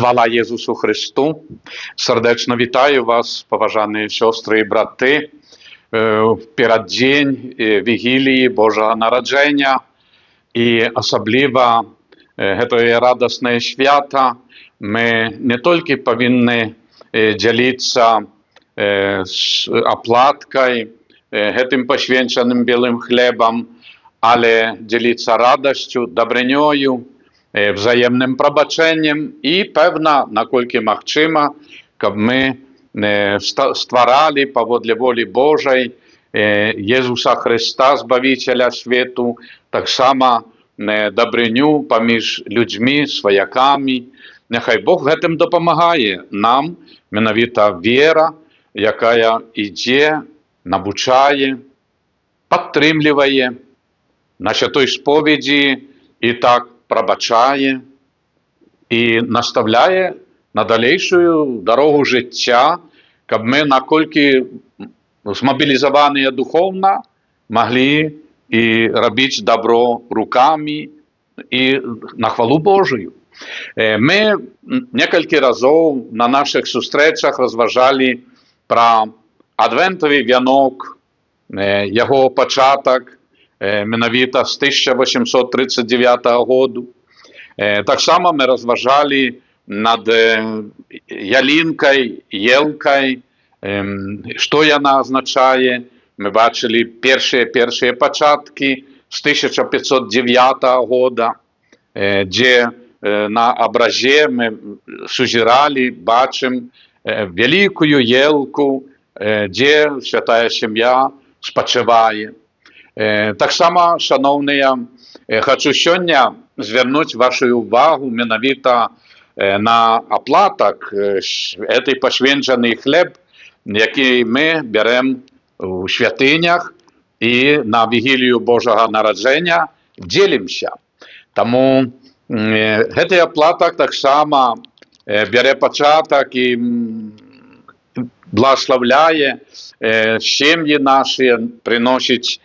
Хвала Єсусу Христу! Сердечно вітаю вас, поважані сестри і брати, в переддень Вігілії Божого Народження і особливо це радісне свято. Ми не тільки повинні ділитися з оплаткою, цим посвяченим білим хлібом, але ділитися радістю, добринею, wzajemnym probaczeniem i pewna, nakolki machczyma, aby my stwarali powodle woli Bożej Jezusa Chrysta, Zbawiciela światu, tak samo dobryniu pomiędzy ludźmi, swojakami. Niechaj Bóg w tym dopomagaje nam, mianowita wiera, jaka idzie, nauczaje, підтримує на святої сповіді і так пробачає і наставляє на дальшу дорогу життя, щоб ми, накільки змобілізовані духовно, могли і робити добро руками і на хвалу Божию. Ми кілька разів на наших зустрічах розважали про адвентовий вінок, його початок, mianowicie z 1839 roku. Tak samo my rozważali nad ялинкой, елкой, что она означает. Мы бачили pierwsze початки z 1509 года, где на образе мы сузирали, бачим великую елку, где святая семья спочивает. Так само, шановні, хочу сьогодні звернути вашу увагу mianowicie на оплаток, цей посвячений хліб, який ми беремо у святинях і на Вігілію Божого Народження ділимося. Тому цей оплаток так само бере початок і благословляє сім'ї наші, приносить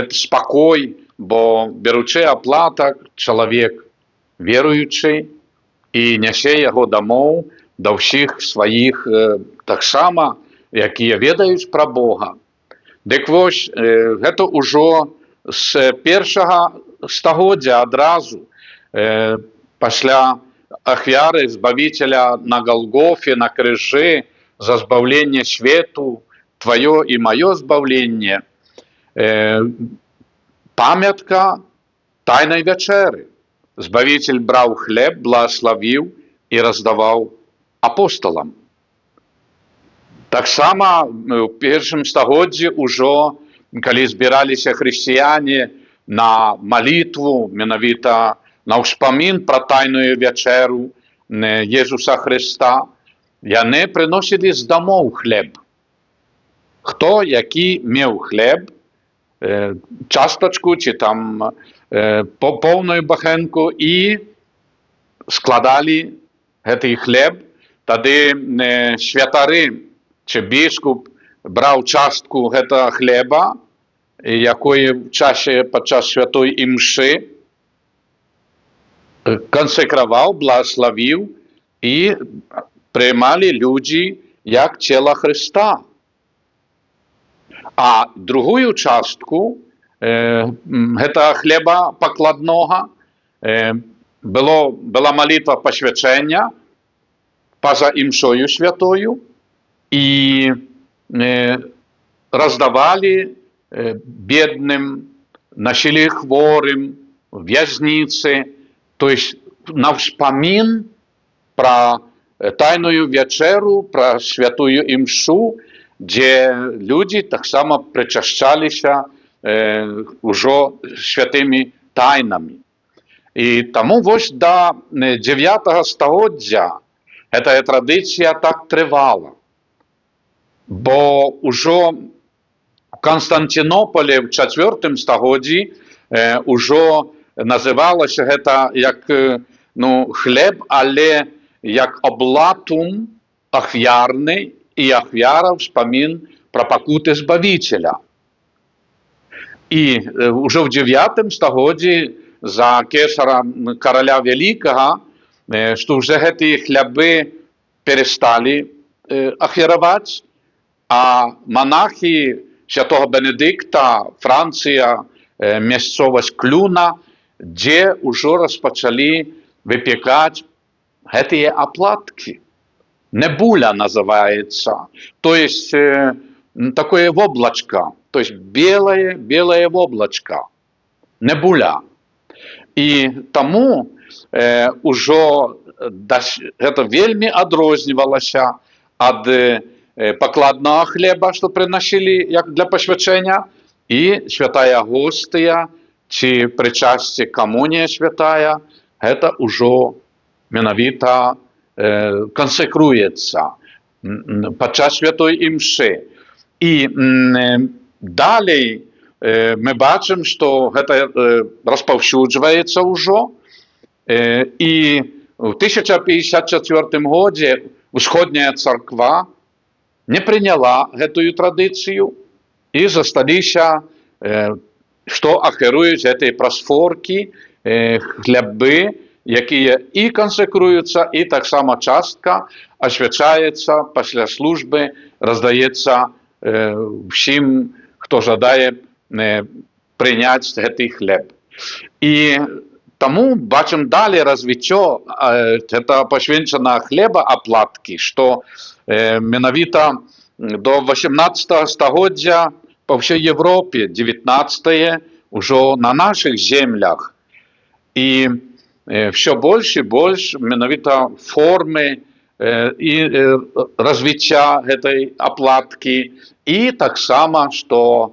спокій, бо беручи оплаток, чоловік віруючий і несе його домов до всіх своїх, так само, які відають про Бога. Так ось, це вже з першого століття одразу, після охвяри Збавителя на Голгофі, на крижі, за збавлення світу, твоє і моє збавлення, пам'ятка Тайної вечері. Збавитель брав хліб, благословив і роздавав апостолам. Так само в першому столітті уже, коли збиралися християни на молитву, mianowicie на вспомин про Тайну вечерю Єсуса Христа, вони приносили з домов хліб. Хто, який мав хліб, часточку чи там повну бахенку і складали цей хліб. Тоді святари чи біскуп брав частку цього хліба, якої під час святої імши консекрував, благословив і приймали люди як тіло Христа. А другую частку этого хлеба покладного была молитва посвящения поза имшою святою и раздавали бедным, носили хворым, в'язниці, то есть на вспомин про Тайную вечеру, про святую имшу, де люди так само причащалися уже святими тайнами. І тому ось до 9 століття ця традиція так тривала. Бо уже в Константинополі в 4 столітті уже називалося це як хліб, але як облатум охвярний, і охвяра вспомин про покути Збавителя. І вже в 9 столітті за кесаря короля Великого што ўжо гэтыя хлябы пересталі ахіраваць, а монахи святого Бенедикта, Франція, мясцовасць Клюна, дзе ўжо распачалі выпекаць гэтыя аплаткі. Небуля называется, то есть такое облачко, то есть белое облачко, небуля. І таму ўжо гэта вельмі адрознівалася ад пакладнага хлеба, што прыносілі як для пасвячэння, і святая гостыя ці прычасце камунія святая, гэта ўжо менавіта кансекруецца падчас святой імшы. І далей мы бачым, што гэта распаўсюджваецца ўжо, і ў 1054 годзе Усходняя царква не прыняла гэтую традыцыю, і засталіся, што ахіруюць гэтыя прасфоркі, хлябы, якія і кансекруюцца, і таксама частка асвячаецца пасля службы, раздаецца ўсім, хто жадае прыняць гэты хлеб. І таму бачым далей развіццё гэта пасвенчанага хлеба аплаткі, што менавіта до 18 стагоддзя па ўсёй Европе, 19 ўжо на нашых землях. І все больш і больш менавіта формы і развіцця гэтай аплаткі, і таксама, што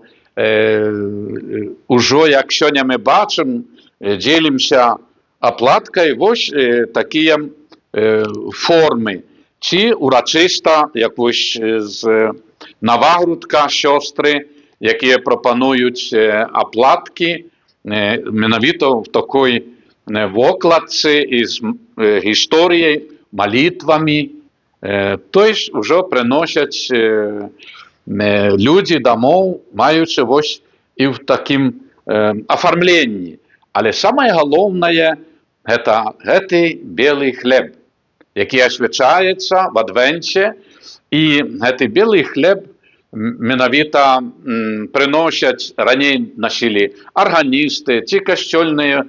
ўжо, як сёння мы бачым, дзелімся аплаткай вось такія формы, ці урачыста, як вось з Навагрудка сёстры, якія прапануюць аплаткі менавіта ў такой вокладцы і з гісторыяй, малітвамі, то есть ўжо прыносяць людзі дамоў, маючы вось і ў такім афармленні. Але самае галоўнае гэта гэты белы хлеб, які асвячаецца в адвенце, і гэты белы хлеб менавіта прыносяць, раней насілі арганісты ці касцёльныя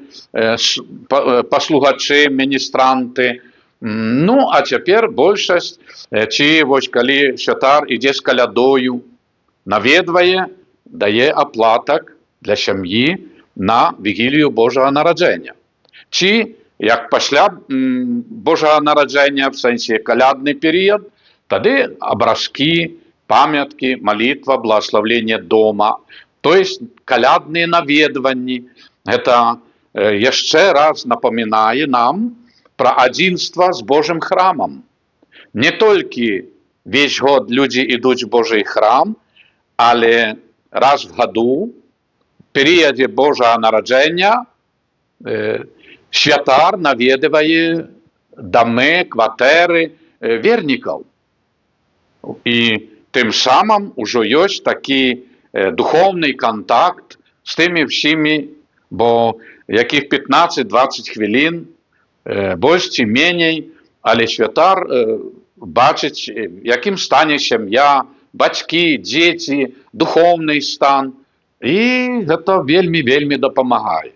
паслугачы, міністранты. Ну, а цяпер большасць, ці вось калі святар ідзе з калядою, наведвае, дае аплатак для сям'і на вігілію Божага нараджэння. Ці, як пасля Божага нараджэння, в сэнсе калядны перыяд, тады абразкі, памяткі, малітва, благословление дома, то есть калядныя наведванні. Гэта яшчэ раз напамінае нам пра адзінства з Божым храмам. Не толькі весь год людзі ідуць у Божий храм, але раз в году, в перыядзе Божага нараджэння, святар наведвае дамы, кватэры вернікаў. І тым самым ужо ёсць такі духовны контакт з тымі ўсімі, бо якіх 15-20 хвілін, больш ці меней, але святар бачыць, якім стане сям'я, бацькі, дзеці, духовны стан, і гэта вельмі-вельмі дапамагае.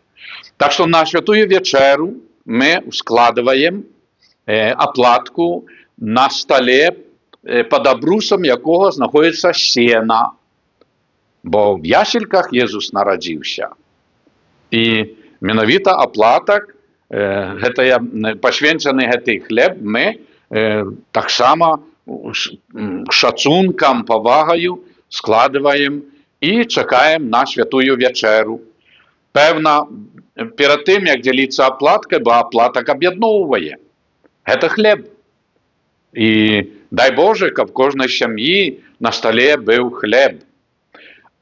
Так што на святую вечеру мы складваем аплатку на столе, пад абрусам якога знаходзіцца сена, бо в ясельках Езус нарадзіўся. І менавіта аплатак, пасвенчаны гэты хлеб, мы таксама шацункам, павагаю складваем і чакаем на святую вечеру. Пэвна, перад тым, як дзяліцца аплаткай, бо аплатак аб'ядноўвае. Гэта хлеб. І дай Боже, каб кожнай сям'і на стале быў хлеб.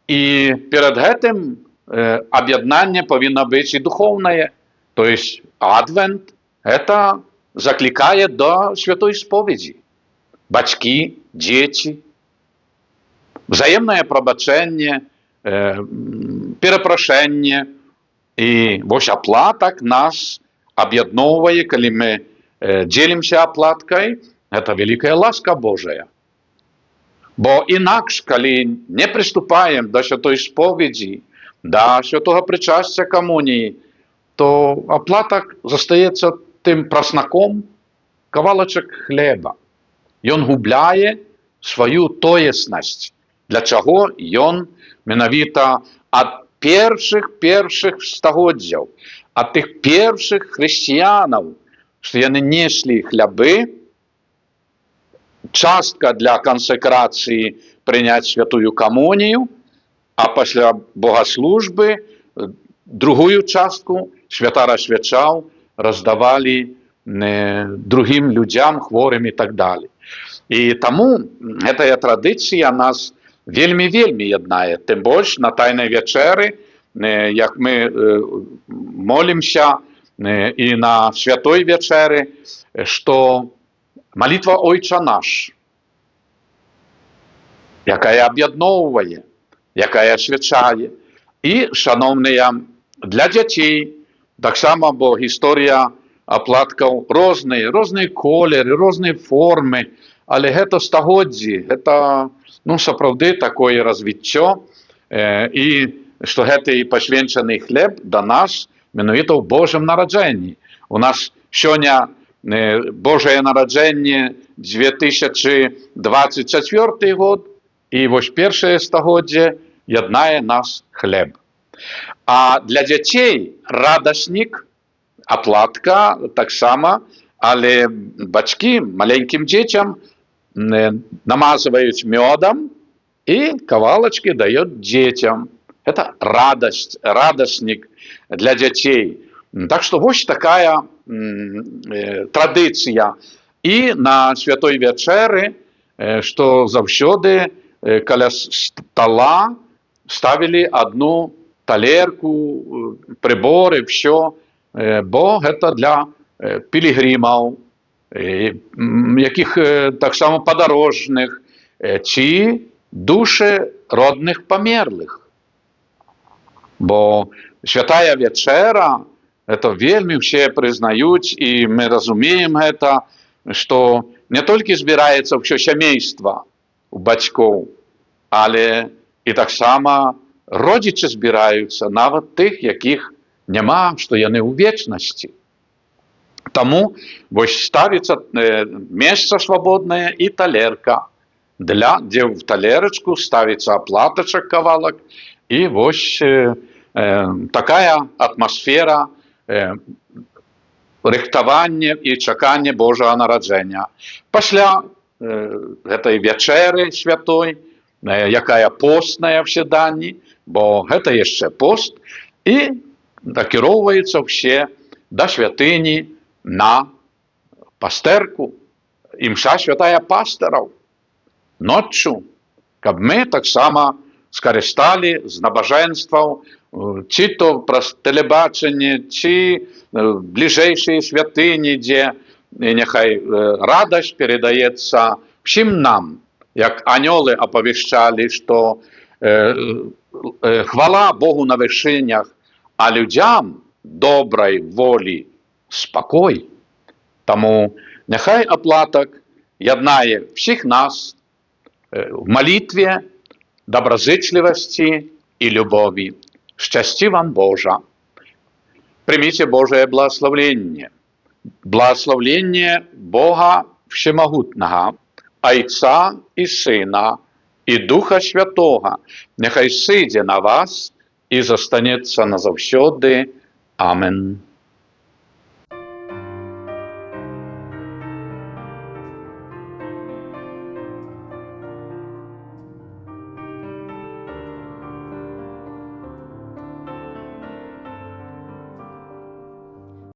І перад гэтым аб'яднанне павінна быць і духоўнае. То есть адвент гэта заклікае до святой споведзі. Бацькі, дзеці, взаемнае прабачэнне, перапрашэнне. І вось аплатак нас аб'ядноўвае, калі мы дзелімся аплаткай, гэта вялікая ласка Божая. Бо інакш, калі не прыступаем да святой споведзі, да святога прычасця камуніі, то аплатак застаецца тым праснаком, кавалачак хлеба. Ён губляе сваю тоеснасць, для чаго ён менавіта ад першых стагоддзяў, ад тых першых хрысціянаў, што яны неслі хлябы, частка для кансакрацыі прыняць святую камунію, а пасля богаслужбы другую частку святар асвячаў, раздавалі другім людзям, хворым і так далее. І таму гэтая традыцыя нас вельмі яднае, тым больш на тайнай вячэры, як мы молімся і на святой вячэры, што малітва Ойча наш, якая аб'ядноўвае, якая асвячае. І, шаноўныя, для дзяцей таксама, бо гісторыя аплаткаў розныя колеры, розныя формы, але гэта стагоддзі, гэта сапраўды такое развіццё, і што гэты пасвенчаны хлеб да нас менавіта ў Божым нараджэнні. У нас сёння Божае нараджэнне 2024 год, і вось першае стагоддзе яднае нас хлеб. А для дзяцей радаснік, аплатка таксама, але бацькі маленькім дзецям намазваюць мёдам і кавалачкі даюць дзецям. Это радаснік для дзяцей. Так што вось такая традыцыя. І на святой вячэры, што заўсёды каля стола ставілі адну талерку, прыборы, всё, бо гэта для пілігрімаў, якіх таксама падарожных, ці душы родных памерлых. Бо святая вячэра, это вельмі ўсе прызнаюць, і мы разумеем гэта, што не толькі збіраецца ўсё сямейства у бацькоў, але і таксама родзічы збіраюцца, нават тых, якіх няма, што яны ў вечнасці. Таму вось ставіцца месца свабоднае і талерка, дзе в талерачку ставіцца аплатачак кавалак, і вось такая атмасфера рыхтавання і чакання Божага нараджэння. Пасля гэтай вячэры святой, якая постная в сяданні, бо гэта яшчэ пост, і накіроўваюцца ўсе да святыні на пастэрку, імша святая пастыраў ноччу, каб мы таксама скарысталі з набажэнстваў, ці то праз тэлебачанне, ці бліжэйшыя святыні, дзе няхай радасць перадаецца ўсім нам, як анёлы апавяшчалі, што хвала Богу на вышынях, а людзям добрай волі спакой. Таму няхай аплатак яднае всіх нас в малітве, добразычлівасці і любові. Шчасці вам, Божа! Примите Божие благословление. Благословление Бога Всемогутного, Отца і Сина, і Духа Святого, нехай сидя на вас і застанеться назавсьоди. Амен.